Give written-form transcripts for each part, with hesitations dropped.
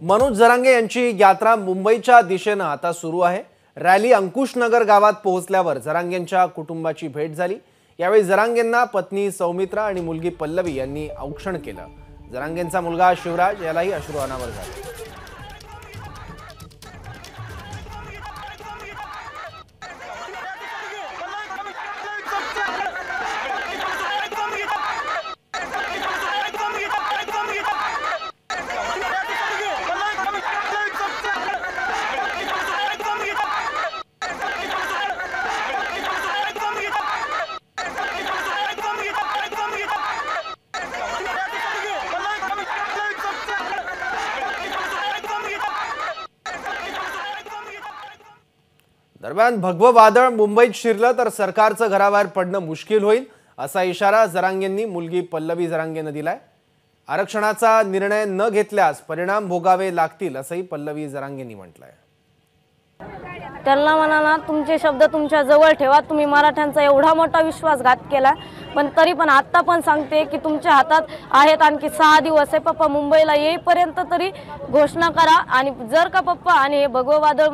मनोज जरांगे यांची यात्रा मुंबईच्या दिशेने आता सुरू आहे। रॅली अंकुशनगर गावात पोहोचल्यावर जरांगेंच्या कुटुंबाची भेट झाली। यावेळी जरांगेंना पत्नी सौमित्रा आणि मुलगी पल्लवी यांनी औक्षण केलं। जरांगेंचा मुलगा शिवराज यालाही अश्रू अनावर झाले। दरम्यान भगवं वादळ मुंबईत शिरलं तर सरकारचं घराबाहेर पडणं मुश्किल होईल, असा इशारा जरांगेंनी मुलगी पल्लवी जरांगेंना दिलाय। आरक्षणाचा निर्णय न घेतल्यास परिणाम भोगावे लागतील असंही पल्लवी जरांगेंनी म्हटलंय। त्यांना म्हणा, तुमचे शब्द तुमच्या जवळ ठेवा। तुम्ही मराठ्यांचा एवढा मोठा विश्वासघात केला, पण तरी पण आता पण सांगते की तुमच्या हातात आहेत आणखी 6 दिवस आहे। पप्पा मुंबईला येईपर्यंत तरी घोषणा करा, आणि जर का पप्पा आणि हे भगवं वादळ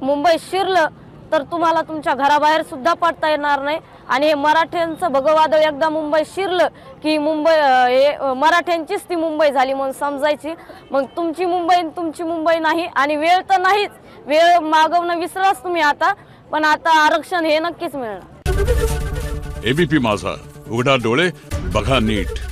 मुंबईत शिरलं तर तुम्हाला तुमच्या घराबाहेर सुद्धा पडता येणार नाही। आणि हे मराठ्यांचं भगवं वादळ एकदा मुंबईत शिरलं की मुंबई हे मराठ्यांचीच ती मुंबई झाली म्हणून समजायची। मग तुमची मुंबई नाही, आणि वेळ तर नाहीच, वेळ मागवणं विसराच तुम्ही आता, पण आता आरक्षण हे नक्कीच मिळणार। एबीपी माझा, उघडा डोळे बघा नीट।